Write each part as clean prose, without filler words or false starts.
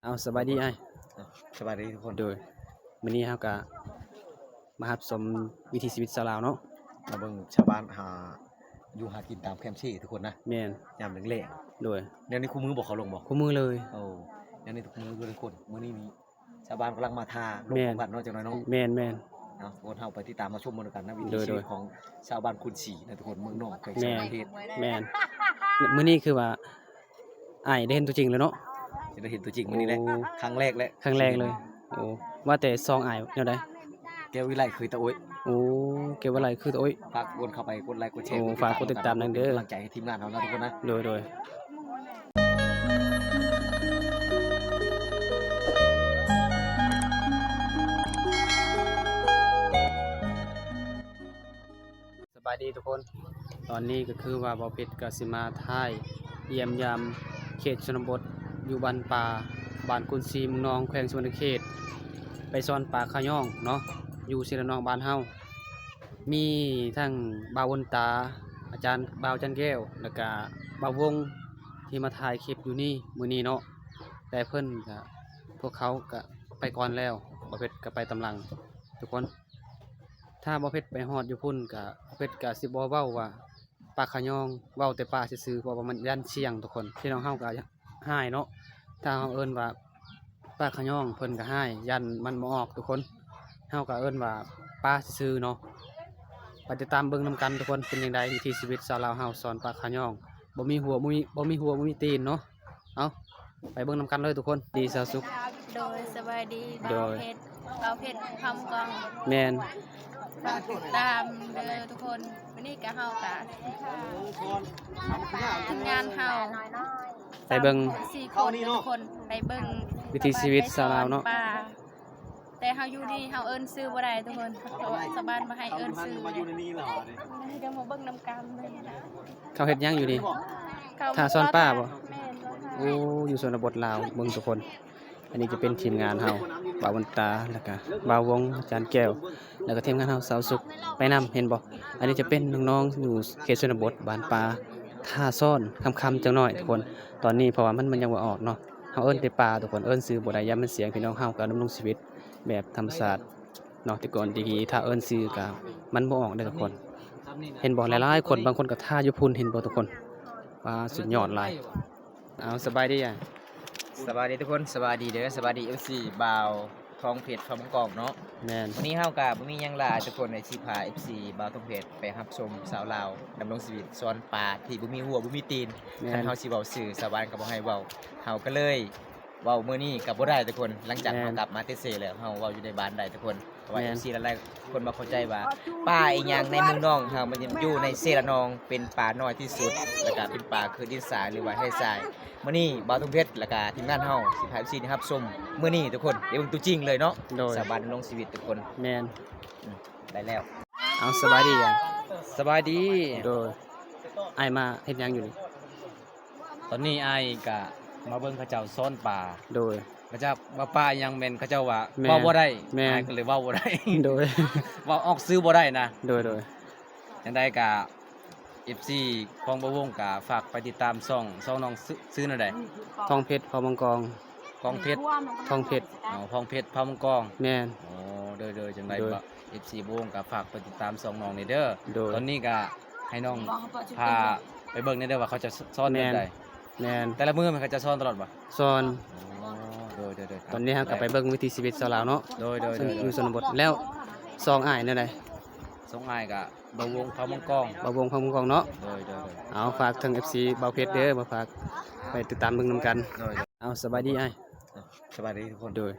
เอาสบายดีไอ้สวัสดีทุกคนโดยมื้อนี้เฮาก็มารับชมวิถีชีวิตชาวลาวเนาะมาเบิ่งชาวบ้านอยู่หากินตามแคมป์ชีทุกคนนะแม่นยามแล้งโดยๆเดี๋ยวนี้คู่มือบอกเขาลงบ่คู่มือเลยโอ้เดี๋ยวนี้ทุกมือทุกคนมื้อนี้มีชาวบ้านกำลังมาทาลง แม่ พร้อน มกันเนาะจังน้อยเนาะแม่นเนาะทุกคนเฮาไปติดตามมาชมกันนะวิถีชีวิตของชาวบ้านคุนศรีนะทุกคนเมืองนอกแขวงสะ แม่ พานเพชร แม่นมื้อนี้คือว่าอ้ายได้เห็นตัวจริงแล้วเนาะจะได้เห็นตัวจริงมื้อนี้แหละ โอ้ ครั้งแรกและ ครั้งแรกเลยโอ้ว่าแต่ซองอ้ายแนวใดแก้ววิไลเคยตะโอยโอ้เก็บไว้หลายคือโอ้ยฝากวนเข้าไปกดไลค์กดแชร์ โอ้ฝากกดติดตามนั่นเด้อ กำลังใจให้ทีมงานเรานะทุกคนนะโดยสบายดีทุกคน ตอนนี้ก็คือว่าบ่าวเพชรก็สิมาถ่ายเยี่ยมยามเขตชนบทอยู่บ้านป่าบ้านกุนซีเมืองนองแขวงสวรรณเขตไปสอนป่าขะย่องเนาะอยู่ศิลนองบ้านเฮามีทั้งบ่าววนตาอาจารย์บ่าวจันแก้วแล้วก็บ่าววงที่มาถ่ายคลิปอยู่นี่มื้อนี้เนาะแต่เพิ่นก็พวกเขาก็ไปก่อนแล้วบ่าวเพชรก็ไปตำหลังทุกคน ถ้าบ่าวเพชรไปฮอดอยู่พุ่นก็บ่าวเพชรก็สิบ่เว้าว่าป่าขะยองเว้าแต่ป่าซื่อๆเพราะว่ามันย่านเสี่ยงทุกคนพี่น้องเฮาก็ฮ้ายเนาะถ้าเฮาเอิ้นว่าป่าขะยองเพิ่นก็ฮ้ายย่านมันบ่ออกทุกคนเฮาก็เอิ้นว่าป่าซื่อๆเนาะไปติดตามเบิ่งนํกันทุกคนเป็นจังไดวิถีชีวิตชาวลาวเฮาสอนป่าขะยองบ่มีหัวบ่มีตีนเนาะเอาไปเบิ่งนํกันเลยทุกคนดีสาวสุขโดยสบายดี โด บ่าวย เพชรคำกอง แม่น ฝากติดตามเด้อทุกคนวันนี้ก็เฮากะทีมงานเฮา ไปเบิ่ง สี่คนทุกคนไปเบิ่ง วิถีชีวิตชาวลาวเนาะ ป่แต่เฮาอยู่นี่เฮาเอิ้นชื่อบ่ได้ทุกคนเพราะว่าชาวบ้านบ่ให้เอิ้นชื่อมาอยู่ในนี้เหรอนี่ก็มาเบิ่งนำกันเลย เขาเฮ็ดหยังอยู่นี่ เขา ถ้าซ่อนป้าบ่ แม่นบ่ค่ะ โอ้อยู่ชนบทลาวเบิ่งทุกคน อันนี้จะเป็นทีมงานเฮาบ่าววันตาแล้วก็บ่าววงอาจารย์แก้ว แล้วก็ทีมงานเฮาสาวสุขไปนำเห็นบ่อันนี้จะเป็นน้องๆอยู่เขตชนบทบ้านป่าท่าซ่อนคำๆจังน้อยทุกคน ตอนนี้เพราะว่ามันยังบ่ออกเนาะเฮาเอิ้นแต่ป่าทุกคนเอิ้นชื่อบ่ได้ยามมันเสียงพี่น้องเฮาก็ดำรงชีวิตแบบธรรมชาติเนาะแต่ก่อนดีๆถ้าเอิ้นชื่อก็มันบ่ออกเด้อทุกคน เห็นบ่หลายๆคนบางคนก็ท่าอยู่พุ่นเห็นบ่ทุกคนว่าสุดยอดหลายเอาสบายดีอ่ะ สวัสดีทุกคนสวัสดีเด้อสวัสดี FC บ่าวทองเพชรทองกอกเนาะ แม่น วันนี้เฮากับบ่มีหยังหลายทุกคนในสิพา FC บ่าวทองเพชรไปรับชมสาวลาวดำรงชีวิตสอนป่าที่บ่มีหัวบ่มีตีน แม่ คัน น เฮาสิเว้าสื่อสาวบ้านก็บ่ให้เว้าเฮาก็เลยเว้ามื้อนี้ก็บ่ได้ทุกคนหลังจาก แม่น เฮากลับมาเตเซแล้วเฮาเว้าอยู่ในบ้านได้ทุกคนเพราะว่า แม่น FC หลายๆคนบ่เข้าใจว่าป่าอีหยังในเมืองนองเฮามันอยู่ในเซระนองเป็นป่าน้อยที่สุดแล้วก็เป็นป่าคือดินทรายหรือว่าให้ทรายมื้อนี้บ่าวทองเพชรแล้วก็ทีมงานเฮาสิพา FC นะครับชมมื้อนี้ทุกคนเดี๋ยวเบิ่งตัวจริงเลยเนาะ โดย สาวบ้านดำรงชีวิตทุกคน แม่น ได้แล้ว เอาสบายดีอ่ะ สบายดี โดยอ้ายมาเฮ็ดหยังอยู่นี่ ตอนนี้อ้ายก็มาเบิ่งเขาเจ้าซ่อนป่า โดย เขาเจ้าว่าป่ายังแม่นเขาเจ้าว่า แม่น เว้าบ่ได้ แม่น อ้ายก็เลยเว้าบ่ได้ โดย เว้าออกซื้อบ่ได้นะ โดย จังได๋ก็ FC ของบ่วงก็ฝากไปติดตามช่องน้องซื้อนั่นใด ทองเพชรพอมังกร กองเพชร ทองเพชร อ๋อพองเพชรพามังกอง แม่น อ๋อเด้อๆจังได๋ โดย ก็ FC บ่วงก็ฝากไปติดตามช่องน้องนี่เด้อ โดย ตอนนี้ก็ให้น้องพาไปเบิ่งนี่เด้อว่าเขาจะซ่อนแบ แม่ บ น ใด แม่น แต่ละมื้อมันเขาจะซ่อนตลอดบ่ ซอน อ๋อเด้อๆๆ ตอนนี้เฮาก็ไปเบิ่งวิถีชีวิตชาวลาวเนาะ โดย ซึ่งอยู่ชนบทแล้วซองอ้ายแนวใด สงอายกับบ่วงพามังกอง บ่าววงพอมังกรเนาะ โดย เอาฝากถึง FC บ่าวเพชรเด้อมาฝากไปติดตามเบิ่งนํกัน โดย เอาสบายดีอ้าย สวัสดีทุกคน โดย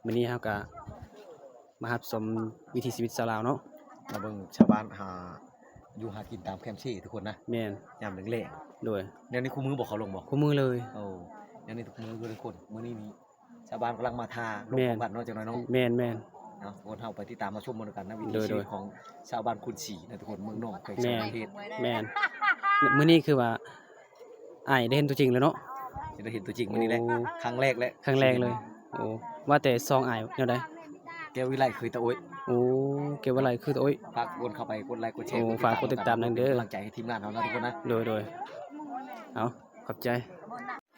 มื้อนี้เฮาก็มารับชมวิถีชีวิตชาวลาวเนาะ มาเบิ่งชาวบ้านอยู่หากินตามแคมป์ชีทุกคนนะ แม่น ยามแล้ง โดย ๆเดี๋ยวนี้คู่มือบอกเขาลงบ่ คู่มือเลย โอ้เดี๋ยวนี้ทุกมือทุกคนมื้อนี้มีชาวบ้านกำลังมาทาลง แม่น พร้อมกันเนาะจังน้อยเนาะ แม่น เนาะทุกคนเฮาไปติดตามมาชมกันนะวิถี โดย ชีวิตของชาวบ้านคุนศรีนะทุกคนเมืองนอกแขวง แม่ สะพานเพชร แม่นมื้อนี้คือว่าอ้ายได้เห็นตัวจริงแล้วเนาะ จะได้เห็นตัวจริงมื้อนี้แหละ โอ้ ครั้งแรกและ ครั้งแรกเลย โอ้ว่าแต่ซองอ้ายแนวใด แก้ววิไลเคยตะโอย โอ้เก็บไว้หลายคือโอ้ย ฝากวนเข้าไปกดไลค์กดแชร์ โอ้ฝากกดติดตามนั่นเด้อ กำลังใจให้ทีมงานเรานะทุกคนนะ โดยเอาขอบใจ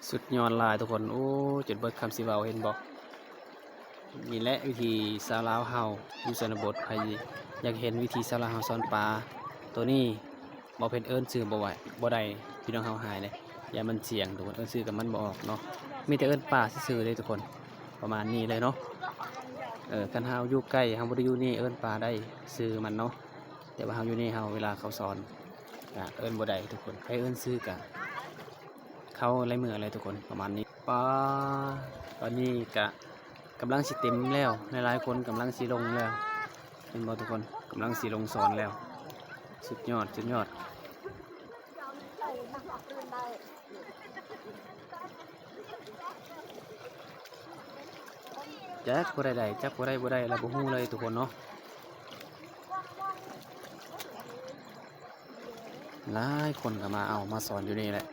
สุดยอดหลายทุกคนโอ้จนเบิดคำสิเว้าเห็นบ่นี่แหละวิธีสาวลาวเฮาอยู่ชนบทใครอยากเห็นวิธีสาวลาวเฮาสอนปลาตัวนี้บ่เพิ่นเอิ้นชื่อบ่ไหวบ่ได้พี่น้องเฮาหายเลยอย่ามันเสียงทุกคนเอิ้นชื่อกับมันบ่ออกเนาะมีแต่เอิ้นปลาซื่อๆเลยทุกคนประมาณนี้เลยเนาะคันเฮาอยู่ใกล้เฮาบ่ได้อยู่นี่เอิ้นปลาได้ชื่อมันเนาะแต่ว่าเฮาอยู่นี่เฮาเวลาเขาสอนก็เอิ้นบ่ได้ทุกคนใครเอิ้นชื่อก็เขาไล่มืออะไรทุกคนประมาณนี้ปลาตอนนี้ก็กำลังสิเต็มแล้วหลายๆคนกำลังสิลงแล้วเป็นบ่ทุกคนกำลังสิลงสอนแล้วสุดยอดสุดยอดจักบ่ได้ได้จักบ่ได้บ่ได้แล้วบ่ฮู้เลยทุกคนเนาะหลายคนก็มาเอามาสอนอยู่นี่แหละ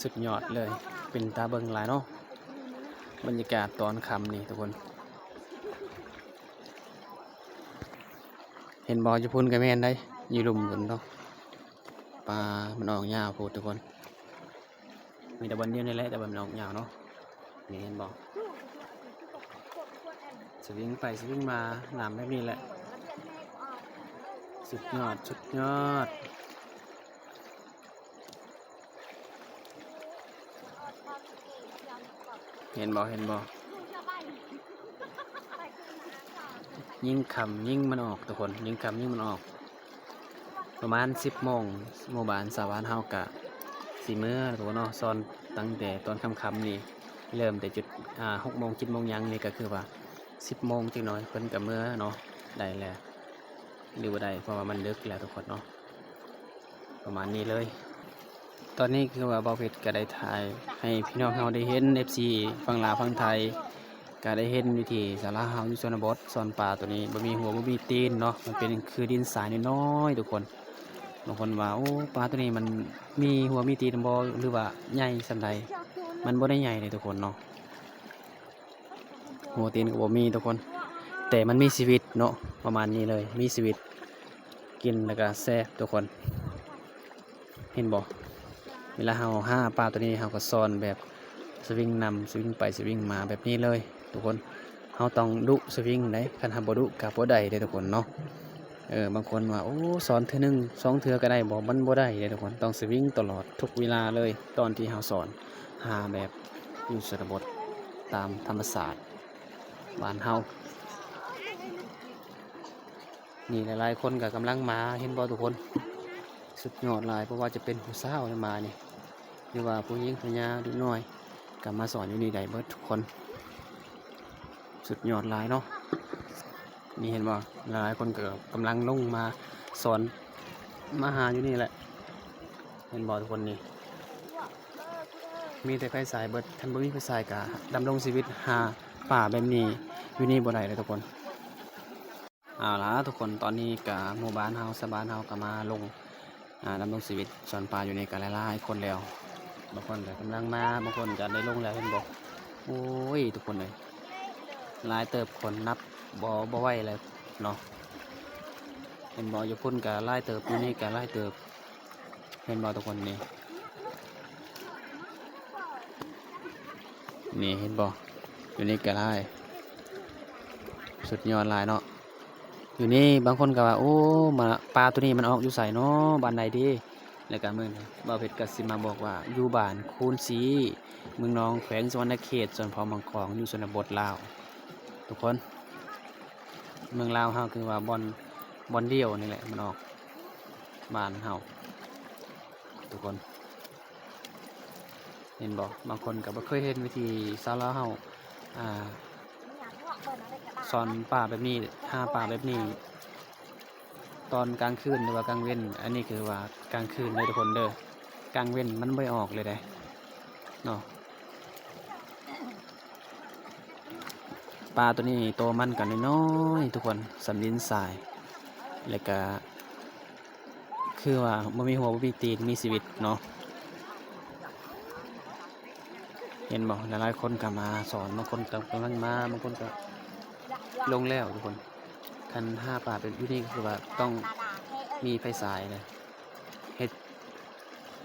สุดยอดเลยเป็นตาเบิ่งหลายเนาะบรรยากาศตอนค่ำนี่ทุกคนเห็นบ่อยู่พุ่นก็แม่นได้อยู่ลุ่มพุ่นเนาะปลามันออกยาวโพดทุกคนมีแต่บอลเดียวนี่แหละแต่ว่ามันออกยาวเนาะนี่เห็นบ่สวิงไปสวิงมาน้ำแบบนี้แหละสุดยอดสุดยอดเห็นบ่เห็นบ่ยิ่งคำยิ่งมันออกทุกคนยิ่งคำยิ่งมันออกประมาณ10 โมงหมู่บ้านสาวานเฮากะสีเมื่อทุกคนเนาะซอนตั้งแต่ตอนค่ำๆนี่เริ่มแต่จุด6 โมง7 โมงยังนี่ก็คือว่า10 โมงจังหน่อยเพิ่นกับเมื่อเนาะได้แล้วหรือว่าได้เพราะว่ามันลึกแล้วทุกคนเนาะประมาณนี้เลยตอนนี้คือว่าเบาเพชรก็ได้ถ่ายให้พี่น้องเราได้เห็น FC ฝั่งลาวฝั่งไทยก็ได้เห็นวิธีสาราเฮาอยู่ชนบทสอนปลาตัวนี้บ่มีหัวบ่มีตีนเนาะมันเป็นคือดินทรายน้อยๆทุกคนบางคนว่าโอ้ปลาตัวนี้มันมีหัวมีตีนบ่หรือว่าใหญ่ส่ำใดมันบ่ได้ใหญ่เลยทุกคนเนาะหัวตีนก็บ่มีทุกคนแต่มันมีชีวิตเนาะประมาณนี้เลยมีชีวิตกินแล้วก็แซ่บทุกคนเห็นบ่เวลาเฮาหาปลาตัวนี้เฮาก็ซ่อนแบบสวิงนำสวิงไปสวิงมาแบบนี้เลยทุกคนเฮาต้องดุสวิงได้คันเฮาบ่ดุก็บ่ได้เด้ทุกคนเนาะบางคนว่าโอ้สอนเทื่อนึง2 เทื่อก็ได้บ่มันบ่ได้เด้ทุกคนต้องสวิงตลอดทุกเวลาเลยตอนที่เฮาสอนหาแบบอยู่ชนบทตามธรรมศาสตร์บ้านเฮานี่หลายๆคนก็กำลังมาเห็นบ่ทุกคนสุดยอดหลายเพราะว่าจะเป็นผู้สาวมานี่หรือว่าผู้หญิงผู้หญิงเด็กน้อยก็มาสอนอยู่นี่ได้เบิดทุกคนสุดยอดหลายเนาะนี่เห็นบ่หลายคนก็กำลังลงมาสอนมาหาอยู่นี่แหละเห็นบ่ทุกคนนี่มีแต่ไฟสายเบิดคันบ่มีไฟสายก็ดำรงชีวิตหาป่าแบบนี้อยู่นี่บ่ได้เลยทุกคนเอาล่ะทุกคนตอนนี้ก็หมู่บ้านเฮาสะบ้านเฮาก็มาลงดำรงชีวิตสอนปลาอยู่ในกาหลายๆคนแล้วบางคนก็กำลังมาบางคนก็ได้ลงแล้วเห็นบอกโอ้ยทุกคนเลยหลายเติบคนนับบ่ไหวเลยเนาะเห็นบ่อยู่พุ่นก็หลายเติบอยู่นี่ก็หลายเติบเห็นบ่ทุกคนนี่เห็นบ่อยู่นี่ก็หลายสุดยอดหลายเนาะอยู่นี่บางคนก็ว่าโอ้มาปลาตัวนี้มันออกอยู่ใส่เนาะบ้านใดดีแล้วก็มึงบ่าวเพชรก็สิมาบอกว่าอยู่บ้านคูนศรีเมืองนองแขวงสวรรณเขตส่วนพอมังกรอยู่ชนบทลาวทุกคนเมืองลาวเฮาคือว่าบอนเดียวนี่แหละมันออกบ้านเฮาทุกคนเห็นบ่บางคนก็บ่เคยเห็นวิธีชาวลาวเฮาสอนป่าแบบนี้หาป่าแบบนี้ตอนกลางคืนหรือว่ากลางเว้นอันนี้คือว่ากลางคืนเลยทุกคนเด้อกลางเว้นมันไม่ออกเลยเนาะปลาตัวนี้โตมันกันน้อยๆทุกคนสำลินสายแล้วก็คือว่าบ่มีหัวบ่มีตีนมีชีวิตเนาะเห็นบอกหลายๆคนก็มาสอนบางคนก็กำลังมาบางคนก็ลงแล้วทุกคนคันห้าป่าเป็นอยู่นี่คือว่าต้องมีไฟสายเลยเฮ็ด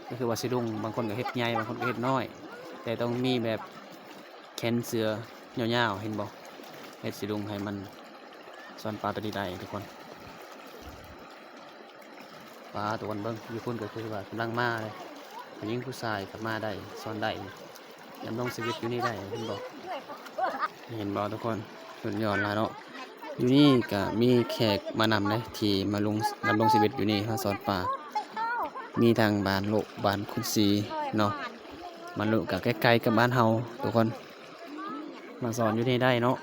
ก็คือว่าสิลุงบางคนก็เฮ็ดใหญ่บางคนก็เฮ็ดน้อย แต่ต้องมีแบบแขนเสือยาวๆเห็นบ่เฮ็ดสิลุงให้มันสอนปลาตัวนี้ได้ทุกคนปลาตัวคนเบิ่งอยู่พุ่นก็คือว่ากำลังมาเลยผู้หญิงผู้ชายก็มาได้สอนได้ดำรงชีวิตอยู่นี่ได้เห็นบ่เห็นบ่ทุกคนสุดยอดแล้วเนาะอยู่นี่ก็มีแขกมานำเลยที่มาลงดำรงชีวิตอยู่นี่มาสอนปลามีทางบ้านโลกบ้านคุณศรีเนาะมันโลกก็ใกล้ๆกับบ้านเฮาทุกคนมาสอนอยู่นี่ได้เนาะ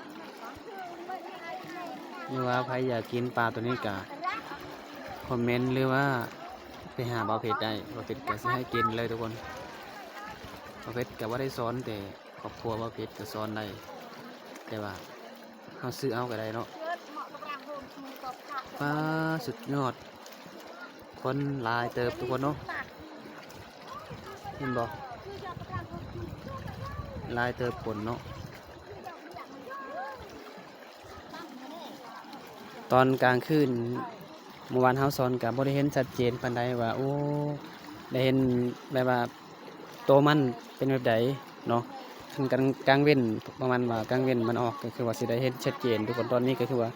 นี่ว่าใครอยากกินปลาตัวนี้ก็คอมเมนต์หรือว่าไปหาบ่าวเพชรได้บ่าวเพชรก็สิให้กินเลยทุกคนบ่าวเพชรก็บ่ได้สอนแต่ครอบครัวบ่าวเพชรก็สอนได้แต่ว่าเฮาซื้อเอาก็ได้เนาะปลาสุดยอดคนหลายเติบทุกคนเนาะเห็นบ่หลายเติบคนเนาะตอนกลางคืนเมื่อวานเฮาสอนกับบ่ได้เห็นชัดเจนปานใดว่าโอ้ได้เห็นแบบว่าโตมันเป็นแบบใดเนาะถึงกลางเว้นประมาณว่ากลางเว้นมันออกก็คือว่าสิได้เห็นชัดเจนทุกคนตอนนี้ก็คือว่า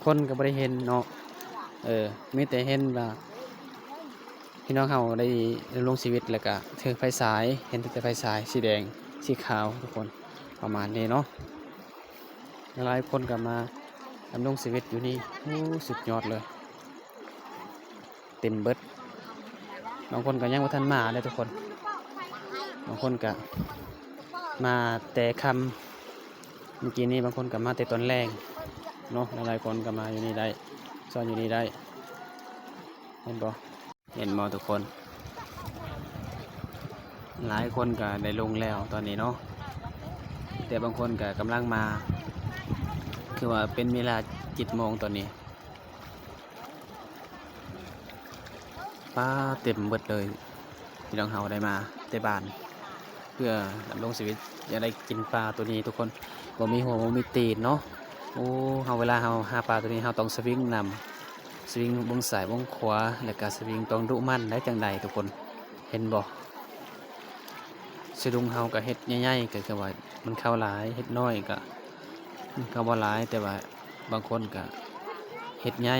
คนก็บ่ได้เห็นเนาะมีแต่เห็นว่าพี่น้องเฮาได้ดำรงชีวิตแล้วก็ถือไฟฉายเห็นแต่ไฟฉายสีแดงสีขาวทุกคนประมาณนี้เนาะหลายคนก็มาดำรงชีวิตอยู่นี่โอ้สุดยอดเลยเต็มเบิดบางคนก็ยังบ่ทันมาเลยทุกคนบางคนก็มาแต่คำเมื่อกี้นี้บางคนก็มาแต่ตอนแรกเนาะหลายคนก็มาอยู่นี่ได้สอนอยู่นี่ได้เห็นบ่ทุกคนหลายคนก็ได้ลงแล้วตอนนี้เนาะแต่บางคนก็กำลังมาคือว่าเป็นเวลา7 โมงตอนนี้ปลาเต็มเบิดเลยพี่น้องเฮาได้มาแต่บ้านเพื่อดำรงชีวิตอยากได้กินปลาตัวนี้ทุกคนบ่มีหัวบ่มีตีนเนาะโอ้เฮาเวลาเฮาหาปลาตัวนี้เฮาต้องสวิงนำสวิงวงซ้ายวงขวาแล้วก็สวิงต้องดุมั่นได้จังใดทุกคนเห็นบ่สะดุงเฮาก็เฮ็ดใหญ่ๆก็คือว่ามันเข้าหลายเฮ็ดน้อยก็เข้าบ่หลายแต่ว่าบางคนก็เฮ็ดใหญ่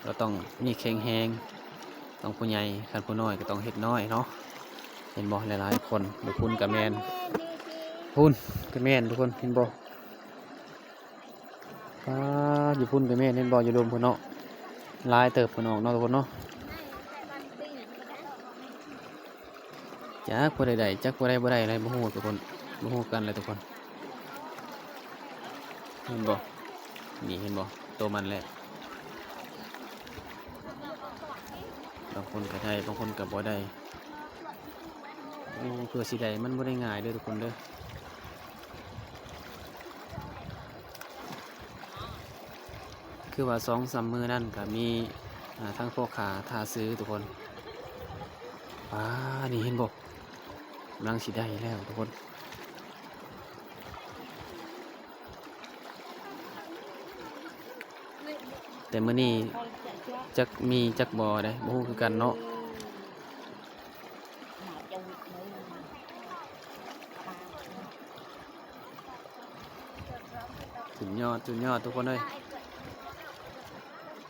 ก็ต้องมีแข็งแรงต้องผู้ใหญ่คันผู้น้อยก็ต้องเฮ็ดน้อยเนาะเห็นบ่หลายๆคนบ่พุ่นก็แม่นพุ่นก็แม่นทุกคนเห็นบ่อยู่พุ่นก็แม่นเห็นบ่อยู่รวมพุ่นเนาะหลายเติบพุ่นออกเนาะทุกคนเนาะจักผู้ใดๆจักผู้ใดบ่ได้อะไรบ่ฮู้ทุกคนบ่ฮู้กันเลยทุกคนเห็นบ่นี่เห็นบ่โตมันแล้วบางคนก็ได้บางคนก็บ่ได้โอ้เพื่อสิได้มันบ่ได้ง่ายเด้อทุกคนเด้อคือว่า2-3 มื้อนั่นก็มีทั้งพ่อค้าท่าซื้อทุกคนนี่เห็นบ่กำลังสิได้แล้วทุกคนแต่มื้อนี้จักมีจักบ่ได้บ่ฮู้คือกันเนาะสุดยอดทุกคนเอ้ย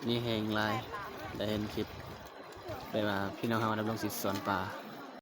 นี่แหงหลายได้เห็นคลิปไปว่าพี่น้องเฮาดำรงชีวิตสอนปลา